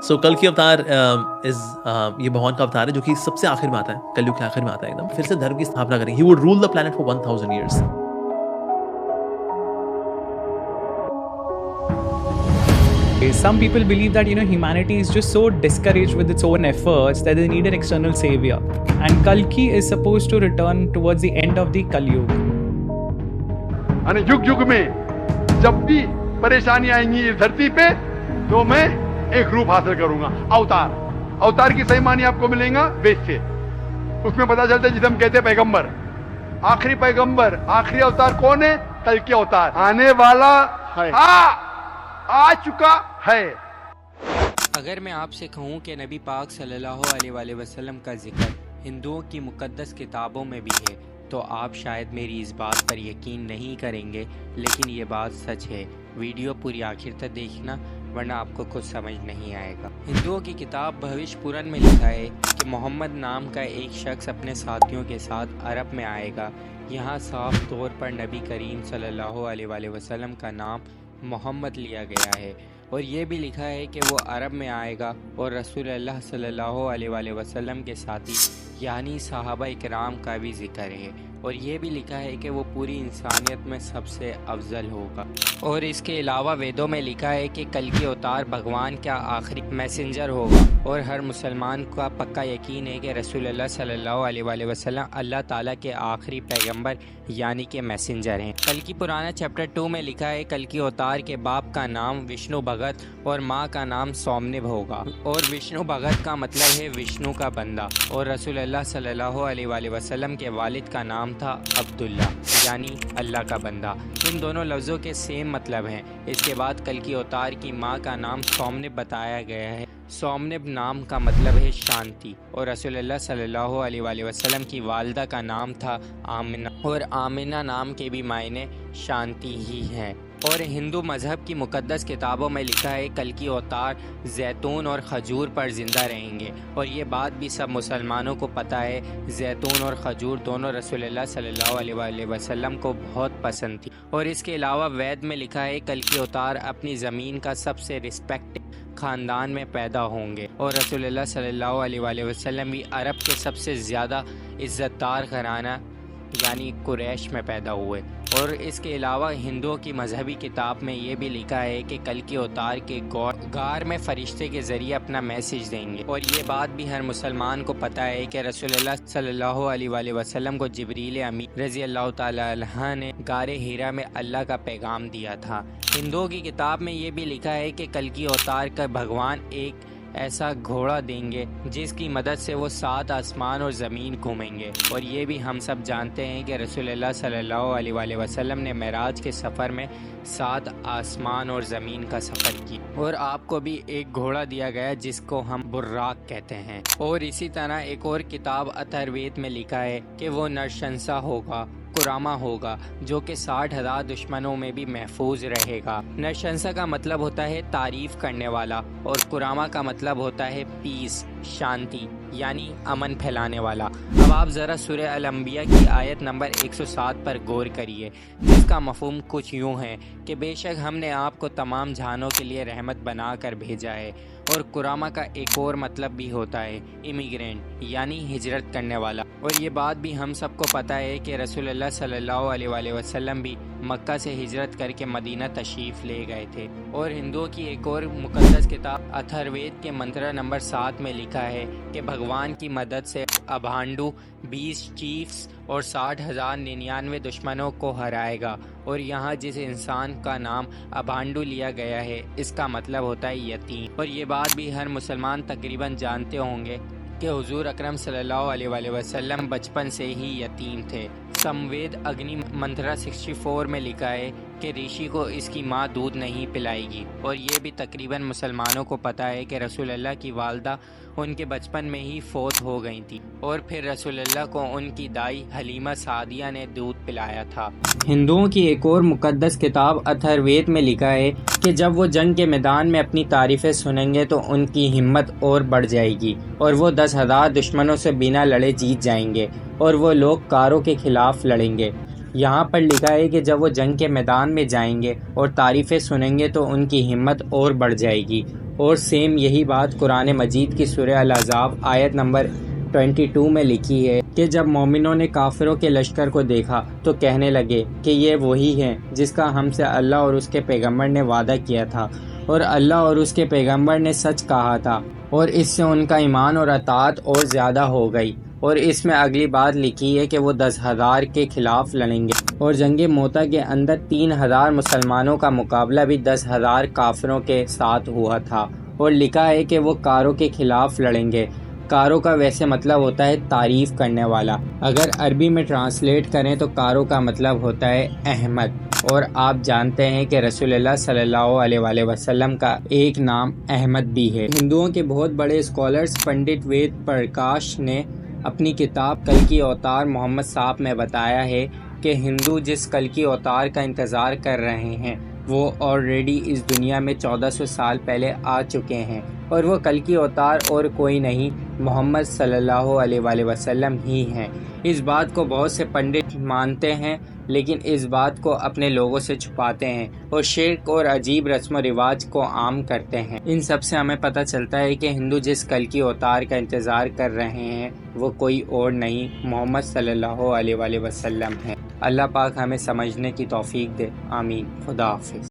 سو کل کی اوتار یہ بھگوان کا اوتار ہے جو کہ سب سے آخر میں آتا ہے, کلیوگ کے آخر میں آتا ہے ایک دم. پھر سے دھرم کی استھاپنا کریں. He would rule the planet for 1000 years. Some people believe that humanity is just so discouraged with its own efforts that they need an external savior, and Kalki is supposed to return towards the end of the Kali Yuga. and युग युग में जब भी परेशानी आएंगी इस धरती पे तो मैं एक रूप हासिल करूंगा. अवतार की सही मानी आपको मिलेगा वेद से. उसमें पता चलता है जिसे हम कहते हैं पैगंबर, आखिरी पैगंबर, आखिरी अवतार कौन है? कल के अवतार. आने वाला है, आ चुका है. अगर मैं आपसे कहूँ कि नबी पाक सल्लल्लाहु अलैहि वसल्लम का जिक्र हिंदुओं की मुक़द्दस किताबों में भी है तो आप शायद मेरी इस बात पर यकीन नहीं करेंगे, लेकिन ये बात सच है. वीडियो पूरी आखिर तक देखना वरना आपको कुछ समझ नहीं आएगा. हिंदुओं की किताब भविष्य पुराण में लिखा है कि मोहम्मद नाम का एक शख्स अपने साथियों के साथ अरब में आएगा. यहाँ साफ तौर पर नबी करीम सल्लल्लाहु अलैहि वसल्लम का नाम मोहम्मद लिया गया है और ये भी लिखा है कि वो अरब में आएगा और रसूल अल्लाह सल्लल्लाहु अलैहि वसल्लम के साथी यानी सहाबा इकराम का भी जिक्र है और ये भी लिखा है कि वो पूरी इंसानियत में सबसे अफजल होगा. और इसके अलावा वेदों में लिखा है कि कल की अवतार भगवान का आखिरी मैसेंजर होगा और हर मुसलमान का पक्का यकीन है कि रसूल अल्लाह सल्लल्लाहु अलैहि वसल्लम अल्लाह ताला के आखिरी पैगंबर यानी कि मैसेंजर हैं. कल की पुराना चैप्टर 2 में लिखा है कल की अवतार के बाप का नाम विष्णु भगत और माँ का नाम सौम्निब होगा और विष्णु भगत का मतलब है विष्णु का बंदा और रसूल अल्लाह सल्लल्लाहु अलैहि वसल्लम के वालिद का नाम था अब्दुल्ला यानी अल्लाह का बंदा. इन दोनों लफ्ज़ों के सेम मतलब हैं. इसके बाद कल की अवतार की माँ का नाम सौम्निब बताया गया है. सौम्निब नाम का मतलब है शांति और रसूलुल्लाह सल्लल्लाहु अलैहि वसल्लम की वालिदा का नाम था आमिना और आमिना नाम के भी मायने शांति ही हैं. और हिंदू मज़हब की मुक़द्दस किताबों में लिखा है कल की अवतार जैतून और खजूर पर ज़िंदा रहेंगे और ये बात भी सब मुसलमानों को पता है. जैतून और खजूर दोनों रसूलुल्लाह सल्लल्लाहु अलैहि वसल्लम को बहुत पसंद थी. और इसके अलावा वेद में लिखा है कल की अवतार अपनी ज़मीन का सबसे रिस्पेक्ट ख़ानदान में पैदा होंगे और रसूलुल्लाह सल्लल्लाहु अलैहि वसल्लम भी अरब के सबसे ज़्यादा इज़्ज़तदार घराना यानी कुरैश में पैदा हुए. और इसके अलावा हिंदुओं की मजहबी किताब में ये भी लिखा है कि कल की अवतार के गार में फरिश्ते के ज़रिए अपना मैसेज देंगे और ये बात भी हर मुसलमान को पता है कि रसूलुल्लाह सल्लल्लाहु अलैहि वसल्लम को जिब्रील अमीन रज़ी अल्लाह ताला अन्हु ने गारे हीरा में अल्लाह का पैगाम दिया था. हिंदुओं की किताब में ये भी लिखा है कि कल की अवतार का भगवान एक ऐसा घोड़ा देंगे जिसकी मदद से वो 7 आसमान और ज़मीन घूमेंगे. और ये भी हम सब जानते हैं कि रसूलुल्लाह सल्लल्लाहु अलैहि वसल्लम ने मेराज के सफ़र में 7 आसमान और ज़मीन का सफ़र की और आपको भी एक घोड़ा दिया गया जिसको हम बुर्राक कहते हैं. और इसी तरह एक और किताब अथर्ववेद में लिखा है कि वो नरशंसा होगा, कुरामा होगा जो कि 60,000 दुश्मनों में भी महफूज रहेगा. नरशंसा का मतलब होता है तारीफ़ करने वाला और कुरामा का मतलब होता है पीस शांति यानी अमन फैलाने वाला. अब आप ज़रा सूरह अल-अंबिया की आयत नंबर 107 पर गौर करिए जिसका मफ़हूम कुछ यूँ है कि बेशक हमने आपको तमाम जहानों के लिए रहमत बना कर भेजा है. और कुरामा का एक और मतलब भी होता है इमिग्रेंट यानी हिजरत करने वाला. और ये बात भी हम सबको पता है कि रसूलुल्लाह सल्लल्लाहु अलैहि वसल्लम भी मक्का से हिजरत करके मदीना तशरीफ़ ले गए थे. और हिंदुओं की एक और मुक़द्दस किताब अथर्ववेद के मंत्र नंबर 7 में लिखा है कि भगवान की मदद से अभांडू 20 चीफ्स और 60,099 दुश्मनों को हराएगा. और यहाँ जिस इंसान का नाम अभांडू लिया गया है इसका मतलब होता है यतीम. और ये बात भी हर मुसलमान तकरीबन जानते होंगे कि हुजूर अकरम सल्लल्लाहु अलैहि वसल्लम बचपन से ही यतीम थे. समवेद अग्नि मंत्रा 64 में लिखा है कि ऋषि को इसकी माँ दूध नहीं पिलाएगी. और ये भी तकरीबन मुसलमानों को पता है कि रसूलुल्लाह की वालदा उनके बचपन में ही फौत हो गई थी और फिर रसूलुल्लाह को उनकी दाई हलीमा सादिया ने दूध पिलाया था. हिंदुओं की एक और मुक़द्दस किताब अथर्ववेद में लिखा है कि जब वो जंग के मैदान में अपनी तारीफ़ें सुनेंगे तो उनकी हिम्मत और बढ़ जाएगी और वो 10,000 दुश्मनों से बिना लड़े जीत जाएंगे और वो लोग कारों के खिलाफ लड़ेंगे. यहाँ पर लिखा है कि जब वो जंग के मैदान में जाएंगे और तारीफ़ें सुनेंगे तो उनकी हिम्मत और बढ़ जाएगी اور سیم یہی بات قرآن مجید کی سورہ الاحزاب آیت نمبر 22 میں لکھی ہے کہ جب مومنوں نے کافروں کے لشکر کو دیکھا تو کہنے لگے کہ یہ وہی ہیں جس کا ہم سے اللہ اور اس کے پیغمبر نے وعدہ کیا تھا، اور اللہ اور اس کے پیغمبر نے سچ کہا تھا، اور اس سے ان کا ایمان اور اطاعت اور زیادہ ہو گئی۔ اور اس میں اگلی بات لکھی ہے کہ وہ 10,000 کے خلاف لڑیں گے، اور جنگ موتا کے اندر 3,000 مسلمانوں کا مقابلہ بھی 10,000 کافروں کے ساتھ ہوا تھا، اور لکھا ہے کہ وہ کاروں کے خلاف لڑیں گے۔ کاروں کا ویسے مطلب ہوتا ہے تعریف کرنے والا، اگر عربی میں ٹرانسلیٹ کریں تو کاروں کا مطلب ہوتا ہے احمد، اور آپ جانتے ہیں کہ رسول اللہ صلی اللہ علیہ وآلہ وسلم کا ایک نام احمد بھی ہے۔ ہندوؤں کے بہت بڑے اسکالرز پنڈت وید پرکاش نے اپنی کتاب کلکی اوتار محمد صاحب میں بتایا ہے کہ ہندو جس کلکی اوتار کا انتظار کر رہے ہیں وہ آلریڈی اس دنیا میں 1400 سال پہلے آ چکے ہیں، اور وہ کلکی اوتار اور کوئی نہیں محمد صلی اللہ علیہ وآلہ وسلم ہی ہیں۔ اس بات کو بہت سے پنڈت مانتے ہیں، لیکن اس بات کو اپنے لوگوں سے چھپاتے ہیں اور شرک اور عجیب رسم و رواج کو عام کرتے ہیں۔ ان سب سے ہمیں پتہ چلتا ہے کہ ہندو جس کلکی اوتار کا انتظار کر رہے ہیں وہ کوئی اور نہیں محمد صلی اللہ علیہ وآلہ وسلم ہیں۔ اللہ پاک ہمیں سمجھنے کی توفیق دے، آمین۔ خدا حافظ۔